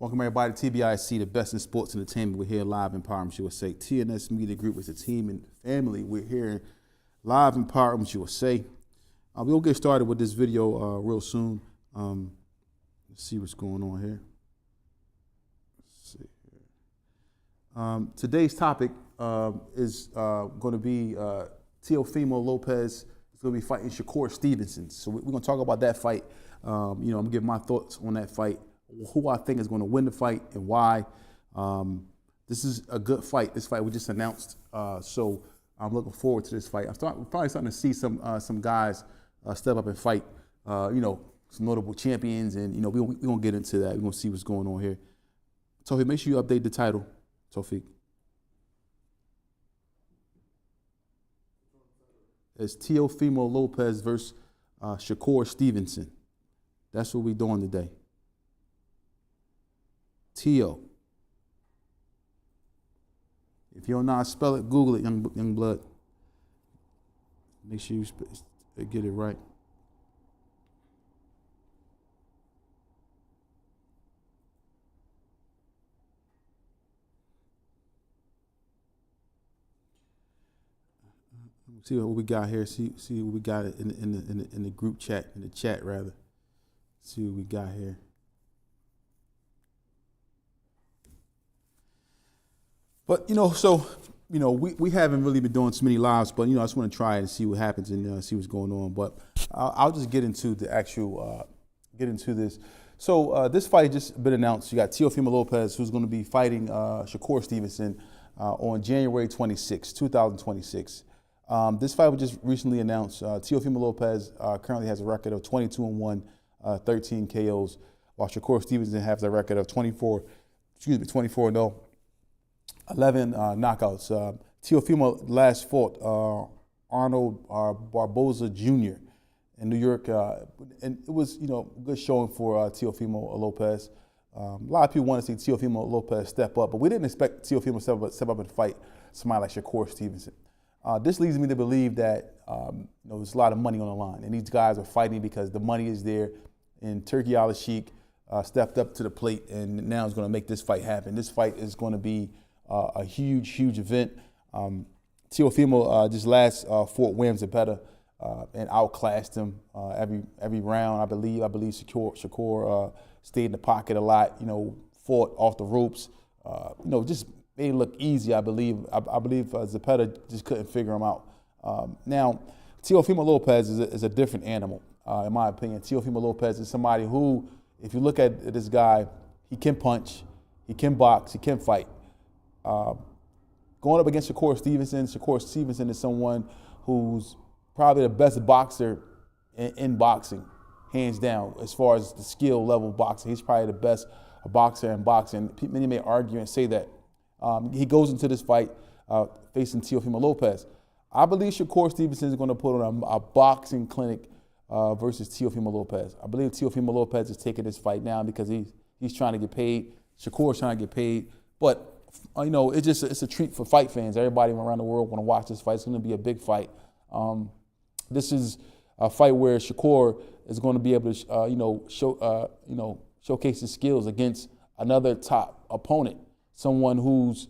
Welcome everybody to Tbise, the best in sports entertainment. We're here live in Empowerment USA. TNS Media Group is a team and family. We're here live in Empowerment USA. We'll get started with this video real soon. Let's see what's going on here. Let's see here. Today's topic is going to be Teofimo Lopez is going to be fighting Shakur Stevenson. So we're going to talk about that fight. I'm going to give my thoughts on that fight, who I think is going to win the fight and why. This is a good fight. This fight we just announced, so I'm looking forward to this fight. We're probably starting to see some guys step up and fight. Some notable champions, and we're gonna get into that. We're gonna see what's going on here. Tofik, make sure you update the title, Tofik. It's Teofimo Lopez versus Shakur Stevenson. That's what we're doing today. Teo. If you don't know how to spell it, Google it, young blood. Make sure you get it right. See what we got here. See what we got in the group chat, in the chat rather. See what we got here. But we haven't really been doing too many lives, but I just want to try it and see what happens and see what's going on. But I'll just get into the actual this. So this fight just been announced. You got Teofimo Lopez, who's going to be fighting Shakur Stevenson on January 26, 2026. This fight was just recently announced. Teofimo Lopez currently has a record of 22-1, 13 KOs, while Shakur Stevenson has a record of 24-0, 11 knockouts. Teofimo last fought Arnold Barboza Jr. in New York, and it was a good showing for Teofimo Lopez. A lot of people want to see Teofimo Lopez step up, but we didn't expect Teofimo to step up and fight somebody like Shakur Stevenson. This leads me to believe that there's a lot of money on the line, and these guys are fighting because the money is there. And Turki Al-Sheikh stepped up to the plate, and now is going to make this fight happen. This fight is going to be a huge event. Teofimo just last fought Williams better and outclassed him every round. I believe Shakur stayed in the pocket a lot. Fought off the ropes. Just made it look easy. I believe Zepeda just couldn't figure him out. Now, Teofimo Lopez is a different animal, in my opinion. Teofimo Lopez is somebody who, if you look at this guy, he can punch, he can box, he can fight. Going up against Shakur Stevenson is someone who's probably the best boxer in boxing, hands down, as far as the skill level of boxing. He's probably the best boxer in boxing. Many may argue and say that. He goes into this fight facing Teofimo Lopez. I believe Shakur Stevenson is going to put on a boxing clinic versus Teofimo Lopez. I believe Teofimo Lopez is taking this fight now because he's trying to get paid. Shakur is trying to get paid. But, it's a treat for fight fans. Everybody around the world want to watch this fight. It's going to be a big fight. This is a fight where Shakur is going to be able to, showcase his skills against another top opponent. Someone who's,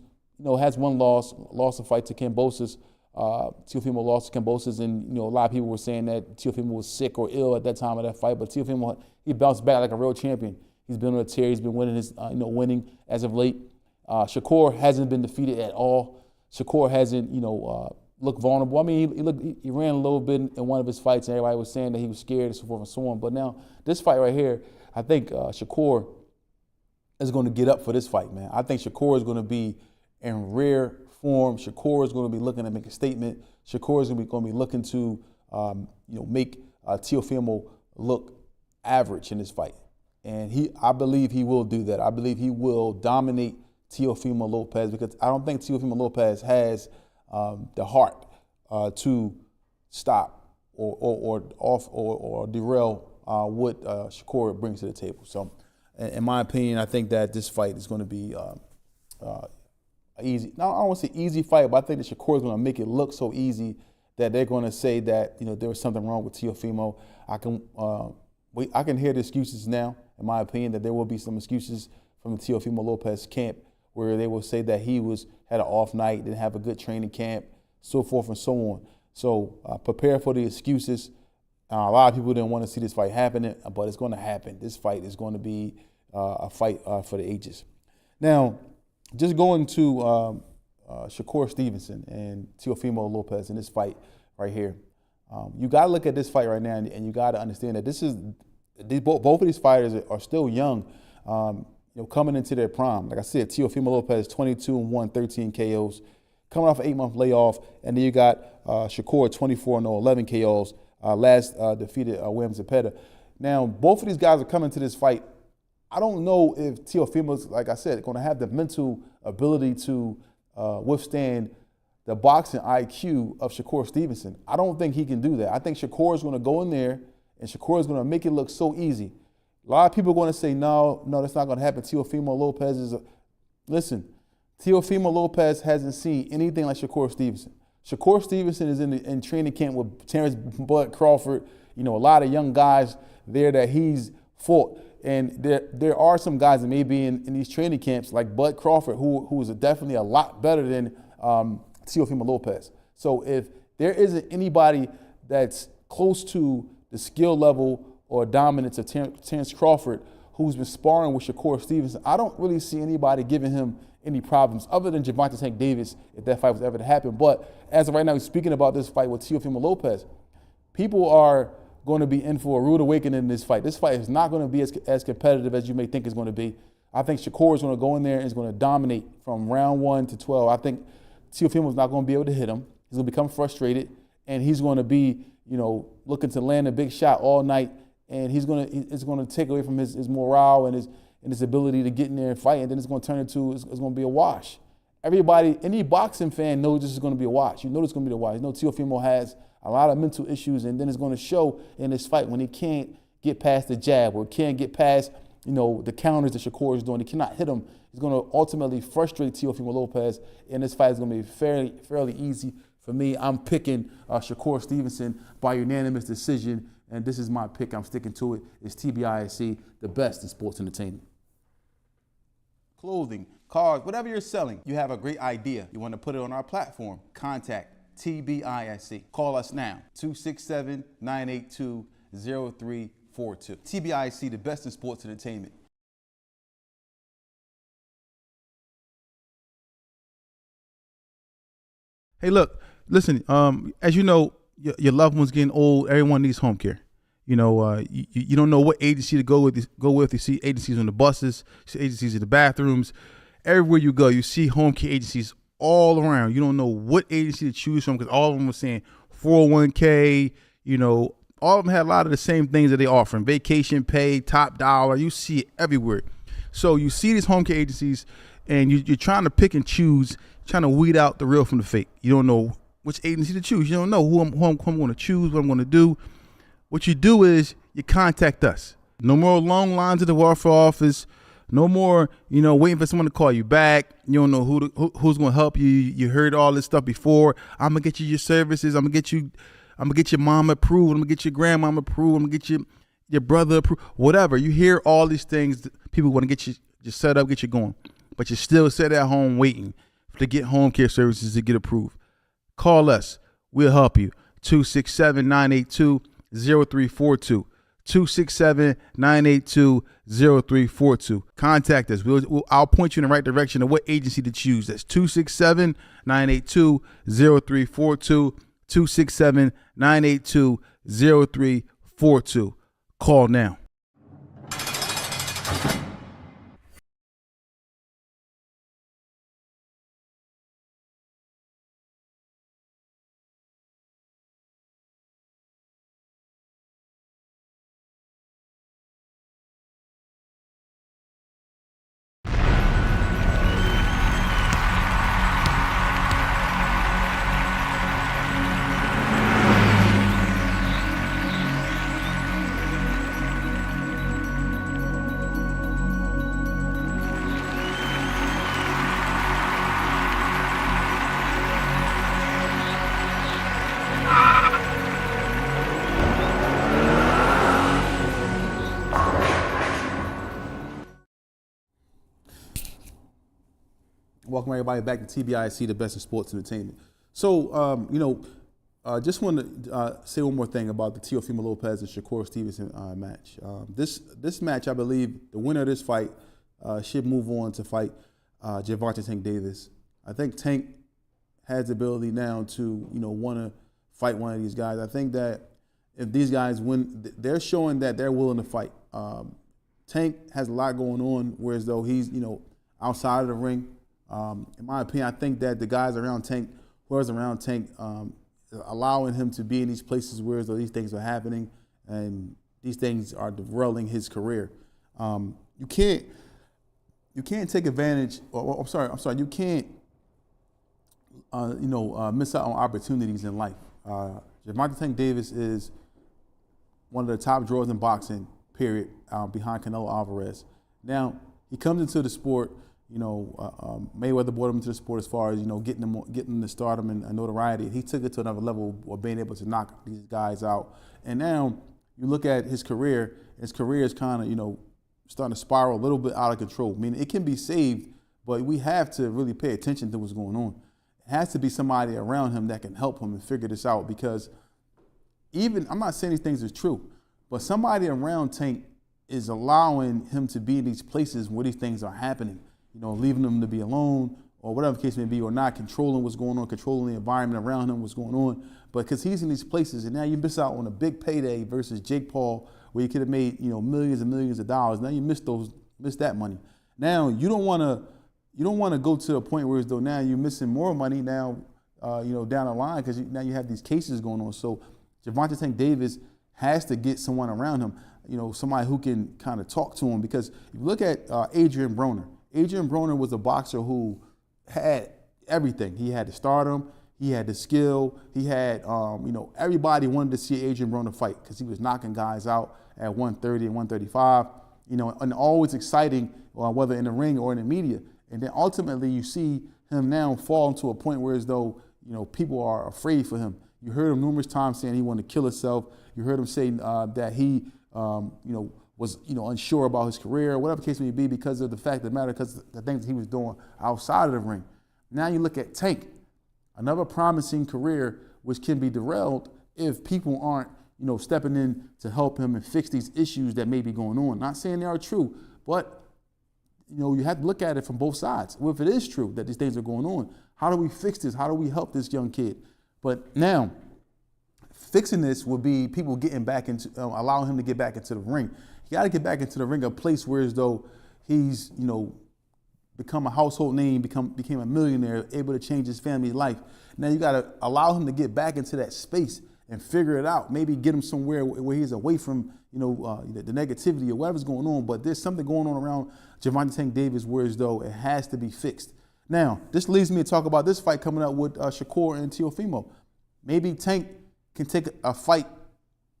has one lost a fight to Kambosos. Teofimo lost to Kambosos, and a lot of people were saying that Teofimo was sick or ill at that time of that fight. But Teofimo, he bounced back like a real champion. He's been on a tear. He's been winning as of late. Shakur hasn't been defeated at all. Shakur hasn't, looked vulnerable. I mean, he ran a little bit in one of his fights, and everybody was saying that he was scared and so forth and so on. But now this fight right here, I think Shakur is going to get up for this fight, man. I think Shakur is going to be in rare form. Shakur is going to be looking to make a statement. Shakur is going to be looking to, make Teofimo look average in this fight. And I believe he will do that. I believe he will dominate Teofimo Lopez because I don't think Teofimo Lopez has the heart to stop or derail what Shakur brings to the table. So, in my opinion, I think that this fight is going to be easy. Now, I don't want to say easy fight, but I think that Shakur is going to make it look so easy that they're going to say that there was something wrong with Teofimo. I can hear the excuses now, in my opinion, that there will be some excuses from the Teofimo Lopez camp, where they will say that he had an off night, didn't have a good training camp, so forth and so on. So prepare for the excuses. A lot of people didn't want to see this fight happening, but it's going to happen. This fight is going to be a fight for the ages. Now, just going to Shakur Stevenson and Teofimo Lopez in this fight right here. You got to look at this fight right now, and you got to understand that both of these fighters are still young, coming into their prime. Like I said, Teofimo Lopez 22-1, 13 KOs, coming off an 8-month layoff, and then you got Shakur 24-0, 11 KOs. Last defeated William Zepeda. Now, both of these guys are coming to this fight. I don't know if Teofimo's, like I said, going to have the mental ability to withstand the boxing IQ of Shakur Stevenson. I don't think he can do that. I think Shakur is going to go in there, and Shakur is going to make it look so easy. A lot of people are going to say, no, that's not going to happen. Teofimo Lopez listen, Teofimo Lopez hasn't seen anything like Shakur Stevenson. Shakur Stevenson is in training camp with Terrence Bud Crawford, a lot of young guys there that he's fought. And there are some guys that may be in these training camps like Bud Crawford, who is definitely a lot better than Teofimo Lopez. So if there isn't anybody that's close to the skill level or dominance of Terrence Crawford, who's been sparring with Shakur Stevenson, I don't really see anybody giving him any problems other than Gervonta Tank Davis if that fight was ever to happen. But as of right now, speaking about this fight with Teofimo Lopez, people are going to be in for a rude awakening in this fight. This fight is not going to be as competitive as you may think it's going to be. I think Shakur is going to go in there and is going to dominate from round 1 to 12. I think Teofimo is not going to be able to hit him. He's going to become frustrated, and he's going to be, looking to land a big shot all night, and it's going to take away from his morale and his ability to get in there and fight, and then it's going to turn into, it's going to be a wash. Everybody, any boxing fan knows this is going to be a wash. You know it's going to be a wash. You know Teofimo has a lot of mental issues, and then it's going to show in this fight when he can't get past the jab or can't get past, the counters that Shakur is doing. He cannot hit him. He's going to ultimately frustrate Teofimo Lopez, and this fight is going to be fairly easy for me. I'm picking Shakur Stevenson by unanimous decision, and this is my pick. I'm sticking to it. It's Tbise, the best in sports entertainment. Clothing, cars, whatever you're selling, you have a great idea. You want to put it on our platform. Contact Tbise. Call us now, 267-982-0342. Tbise, the best in sports entertainment. Hey, look, listen, as you know, your loved one's getting old. Everyone needs home care. You don't know what agency to go with. You see agencies on the buses, you see agencies in the bathrooms. Everywhere you go, you see home care agencies all around. You don't know what agency to choose from because all of them are saying 401k, all of them had a lot of the same things that they offer. Vacation pay, top dollar, you see it everywhere. So you see these home care agencies and you're trying to pick and choose, trying to weed out the real from the fake. You don't know which agency to choose. You don't know who I'm going to choose, what I'm going to do. What you do is you contact us. No more long lines at the welfare office. No more, waiting for someone to call you back. You don't know who's going to help you. You heard all this stuff before. I'm going to get you your services. I'm going to get your mom approved. I'm going to get your grandmom approved. I'm going to get your brother approved. Whatever. You hear all these things. People want to get you set up, get you going. But you're still sitting at home waiting to get home care services to get approved. Call us. We'll help you. 267-982-0342. 267-982-0342. Contact us. I'll point you in the right direction of what agency to choose. That's 267-982-0342. 267-982-0342. Call now. welcome everybody back to Tbise, the best in sports entertainment. So, just want to say one more thing about the Teofimo Lopez and Shakur Stevenson match. This match, I believe, the winner of this fight should move on to fight Gervonta Tank Davis. I think Tank has the ability now to, want to fight one of these guys. I think that if these guys win, they're showing that they're willing to fight. Tank has a lot going on, whereas though he's, outside of the ring. In my opinion, I think that the guys around Tank, whoever's around Tank, allowing him to be in these places where these things are happening and these things are derailing his career. You can't take advantage. I'm sorry. You can't, miss out on opportunities in life. Gervonta Tank Davis is one of the top drawers in boxing, period, behind Canelo Alvarez. Now, he comes into the sport, Mayweather brought him into the sport as far as, getting the stardom and notoriety. He took it to another level of being able to knock these guys out. And now you look at his career is kind of, starting to spiral a little bit out of control. I mean, it can be saved, but we have to really pay attention to what's going on. It has to be somebody around him that can help him and figure this out, because I'm not saying these things are true, but somebody around Tank is allowing him to be in these places where these things are happening, leaving him to be alone or whatever the case may be, or not controlling what's going on, controlling the environment around him, what's going on. But because he's in these places, and now you miss out on a big payday versus Jake Paul, where you could have made, millions and millions of dollars. Now you miss that money. Now you don't want to go to a point where as though now you're missing more money now, down the line, because now you have these cases going on. So Gervonta Tank Davis has to get someone around him, somebody who can kind of talk to him. Because if you look at Adrian Broner. Adrian Broner was a boxer who had everything. He had the stardom, he had the skill, he had, everybody wanted to see Adrian Broner fight because he was knocking guys out at 130 and 135, and always exciting, whether in the ring or in the media. And then ultimately you see him now fall into a point where as though, people are afraid for him. You heard him numerous times saying he wanted to kill himself. You heard him say that he, was unsure about his career, whatever the case may be, because of the fact of the matter, because of the things that he was doing outside of the ring. Now you look at Tank, another promising career which can be derailed if people aren't, stepping in to help him and fix these issues that may be going on. Not saying they are true, but you have to look at it from both sides. Well, if it is true that these things are going on, how do we fix this? How do we help this young kid? But now, fixing this would be people getting back into, allowing him to get back into the ring. You got to get back into the ring, a place where as though he's, become a household name, became a millionaire, able to change his family's life. Now you got to allow him to get back into that space and figure it out. Maybe get him somewhere where he's away from, the negativity or whatever's going on. But there's something going on around Gervonta Tank Davis where as though it has to be fixed. Now, this leads me to talk about this fight coming up with Shakur and Teofimo. Maybe Tank can take a fight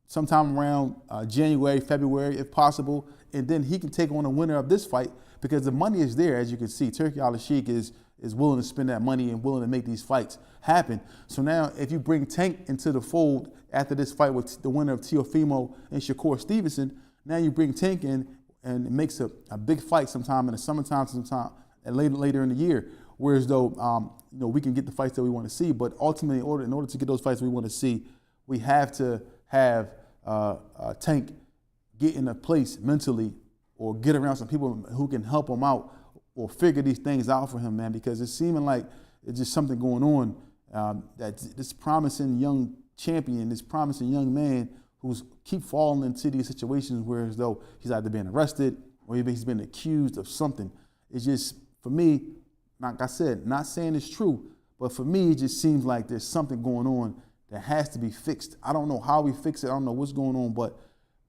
sometime around January, February, if possible, and then he can take on the winner of this fight, because the money is there, as you can see. Turki Al-Sheikh is willing to spend that money and willing to make these fights happen. So now, if you bring Tank into the fold after this fight with the winner of Teofimo and Shakur Stevenson, now you bring Tank in and it makes a big fight sometime in the summertime, sometime and later in the year. Whereas though, we can get the fights that we want to see, but ultimately, in order to get those fights we want to see, we have to have Tank get in a place mentally or get around some people who can help him out or figure these things out for him, man, because it's seeming like it's just something going on, that this promising young champion, this promising young man who's keep falling into these situations where as though he's either being arrested or he's been accused of something. It's just, for me, like I said, not saying it's true, but for me, it just seems like there's something going on that has to be fixed. I don't know how we fix it. I don't know what's going on, but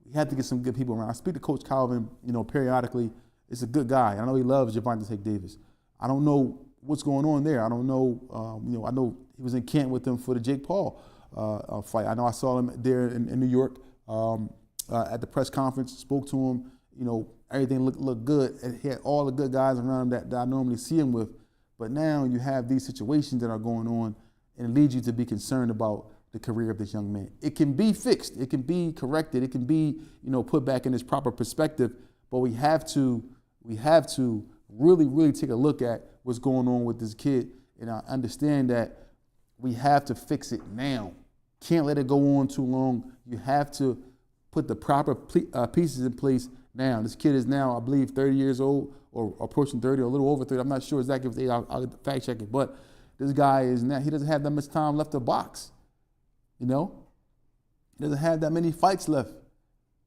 we have to get some good people around. I speak to Coach Calvin, periodically. It's a good guy. I know he loves Gervonta Tank Davis. I don't know what's going on there. I don't know. I know he was in camp with them for the Jake Paul fight. I know I saw him there in New York at the press conference. Spoke to him. Everything looked good. And he had all the good guys around him that I normally see him with. But now you have these situations that are going on, and it leads you to be concerned about the career of this young man. It can be fixed. It can be corrected. It can be, put back in its proper perspective. But we have to really take a look at what's going on with this kid. And I understand that we have to fix it now. Can't let it go on too long. You have to put the proper pieces in place now. This kid is now, I believe, 30 years old or approaching 30 or a little over 30. I'm not sure exactly if I'll fact check it, but this guy is now, he doesn't have that much time left to box. You know? He doesn't have that many fights left.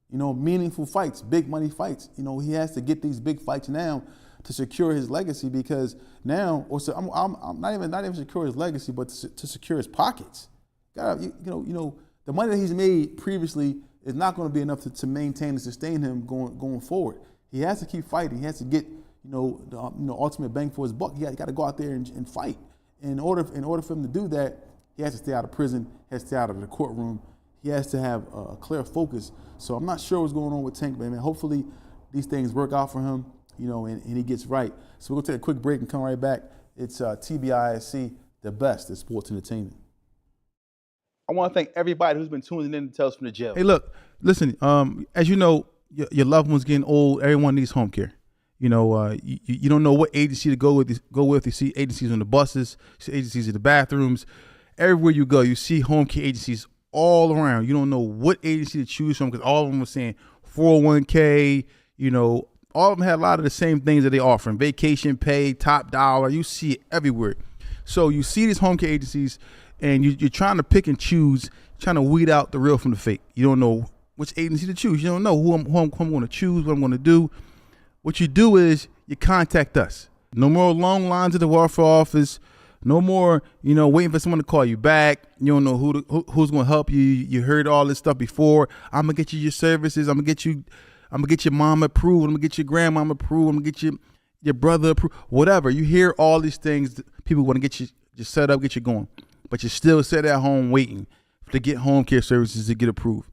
You know, meaningful fights, big money fights. You know, he has to get these big fights now to secure his legacy, because now, or so I'm not even secure his legacy, but to secure his pockets. God, you know, the money that he's made previously is not going to be enough to maintain and sustain him going forward. He has to keep fighting. He has to get the ultimate bang for his buck. He got to go out there and fight. In order for him to do that, he has to stay out of prison. He has to stay out of the courtroom. He has to have a clear focus. So I'm not sure what's going on with Tank, but man, hopefully these things work out for him, and he gets right. So we're going to take a quick break and come right back. It's Tbise, the best at sports entertainment. I want to thank everybody who's been tuning in to Tales from the Jail. Hey, look, listen, as you know, your loved one's getting old. Everyone needs home care. You don't know what agency to go with. You see agencies on the buses, you see agencies in the bathrooms. Everywhere you go, you see home care agencies all around. You don't know what agency to choose from, because all of them are saying 401k, all of them have a lot of the same things that they offer. Vacation pay, top dollar, you see it everywhere. So you see these home care agencies, and you're trying to pick and choose, trying to weed out the real from the fake. You don't know which agency to choose. You don't know who I'm going to choose, what I'm going to do. What you do is you contact us. No more long lines at the welfare office. No more, waiting for someone to call you back. You don't know who's going to help you. You heard all this stuff before. I'm going to get you your services. I'm going to get your mom approved. I'm going to get your grandmama approved. I'm going to get your brother approved. Whatever. You hear all these things. People want to get you set up, get you going. But you still sit at home waiting to get home care services to get approved.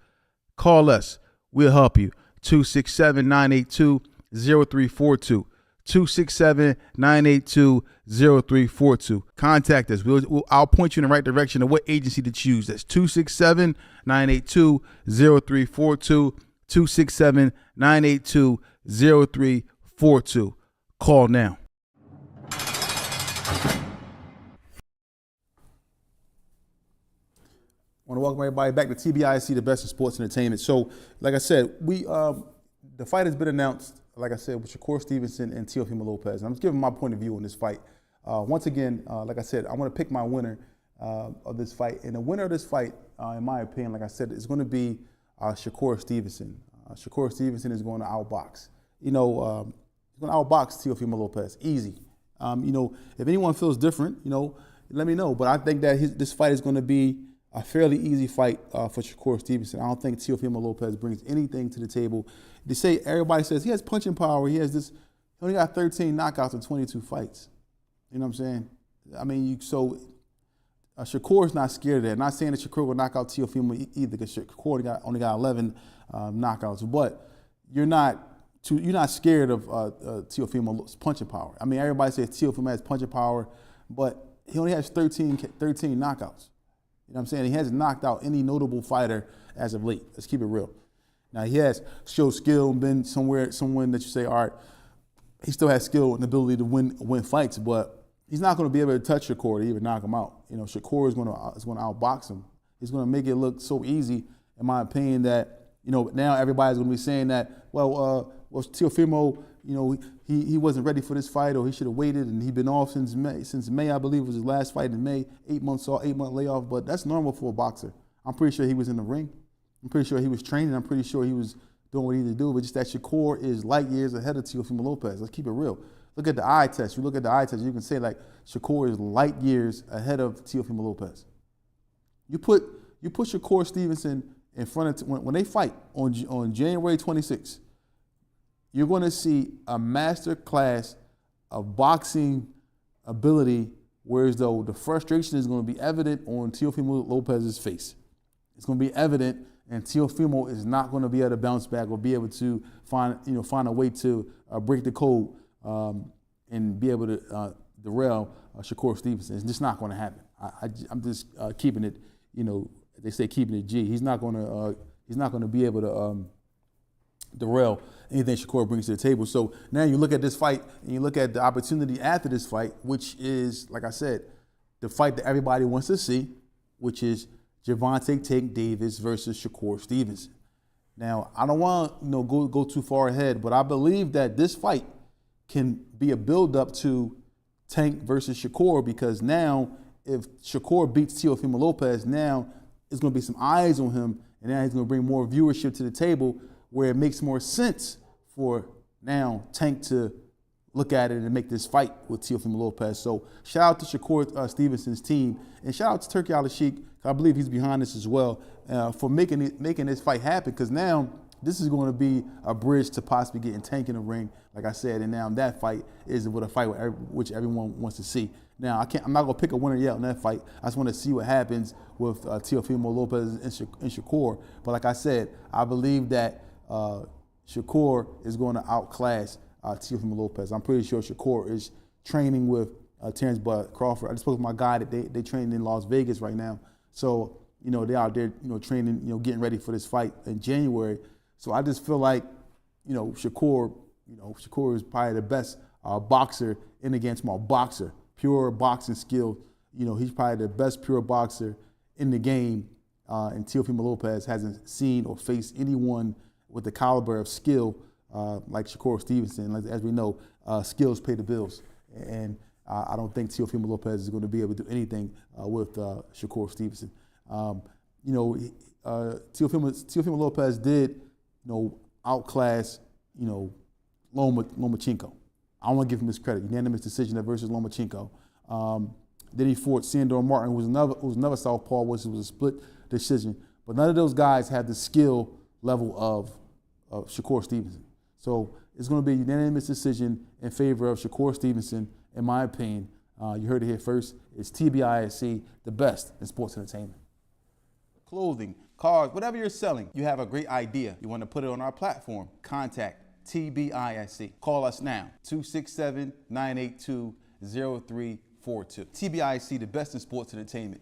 Call us. We'll help you. 267-982-0342. 267-982-0342. Contact us. I'll point you in the right direction of what agency to choose. That's 267-982-0342. 267-982-0342. Call now. I want to welcome everybody back to TBIC, the best in sports entertainment. So, like I said, the fight has been announced, like I said, with Shakur Stevenson and Teofimo Lopez. And I'm just giving my point of view on this fight. Once again, like I said, I want to pick my winner of this fight. And the winner of this fight, in my opinion, like I said, is going to be Shakur Stevenson. Shakur Stevenson is going to outbox. He's going to outbox Teofimo Lopez. Easy. If anyone feels different, let me know. But I think that this fight is going to be a fairly easy fight for Shakur Stevenson. I don't think Teofimo Lopez brings anything to the table. Everybody says he has punching power. He only got 13 knockouts in 22 fights. You know what I'm saying? I mean, Shakur's not scared of that. Not saying that Shakur will knock out Teofimo either, because Shakur only got 11 knockouts. But you're not scared of Teofimo's punching power. I mean, everybody says Teofimo has punching power, but he only has 13 knockouts. You know what I'm saying? He hasn't knocked out any notable fighter as of late. Let's keep it real. Now, he has showed skill and been someone that you say, all right, he still has skill and ability to win fights, but he's not going to be able to touch Shakur to even knock him out. Shakur is going to outbox him. He's going to make it look so easy, in my opinion, that now everybody's going to be saying that, Teofimo, he wasn't ready for this fight, or he should have waited, and he'd been off since May, I believe was his last fight in May, 8-month layoff, but that's normal for a boxer. I'm pretty sure he was in the ring. I'm pretty sure he was training. I'm pretty sure he was doing what he needed to do, but just that Shakur is light years ahead of Teofimo Lopez. Let's keep it real. Look at the eye test. You look at the eye test, you can say like Shakur is light years ahead of Teofimo Lopez. You put Shakur Stevenson in front of, when they fight on January 26th, you're going to see a master class of boxing ability, whereas though the frustration is going to be evident on Teofimo Lopez's face. It's going to be evident, and Teofimo is not going to be able to bounce back or be able to find a way to break the code and be able to derail Shakur Stevenson. It's just not going to happen. I'm just keeping it, they say keeping it G. He's not going to be able to derail anything Shakur brings to the table. So now you look at this fight and you look at the opportunity after this fight, which is, like I said, the fight that everybody wants to see, which is Gervonta Tank Davis versus Shakur Stevenson. Now, I don't want to go too far ahead, but I believe that this fight can be a build-up to Tank versus Shakur, because now if Shakur beats Teofimo Lopez, now it's going to be some eyes on him, and now he's going to bring more viewership to the table, where it makes more sense for now Tank to look at it and make this fight with Teofimo Lopez. So shout out to Shakur Stevenson's team, and shout out to Turki Al-Sheikh. I believe he's behind this as well, for making this fight happen, because now this is going to be a bridge to possibly getting Tank in the ring, like I said, and now that fight is with a fight which everyone wants to see. Now, I'm not going to pick a winner yet on that fight. I just want to see what happens with Teofimo Lopez and Shakur. But like I said, I believe that Shakur is going to outclass Teofimo Lopez. I'm pretty sure Shakur is training with Terrence Bud Crawford. I just spoke with my guy that they train in Las Vegas right now. So, they're out there, training, getting ready for this fight in January. So I just feel like, Shakur is probably the best boxer in the game, small boxer, pure boxing skill. He's probably the best pure boxer in the game. And Teofimo Lopez hasn't seen or faced anyone with the caliber of skill like Shakur Stevenson. As we know, skills pay the bills. And I don't think Teofimo Lopez is going to be able to do anything with Shakur Stevenson. Teofimo Lopez did, outclass, Lomachenko. I want to give him his credit. Unanimous decision versus Lomachenko. Then he fought Sandor Martin, who was another southpaw, which was a split decision. But none of those guys had the skill level of Shakur Stevenson. So it's going to be a unanimous decision in favor of Shakur Stevenson, in my opinion. You heard it here first. It's Tbise, the best in sports entertainment. Clothing, cars, whatever you're selling, you have a great idea. You want to put it on our platform. Contact Tbise. Call us now, 267-982-0342. Tbise, the best in sports entertainment.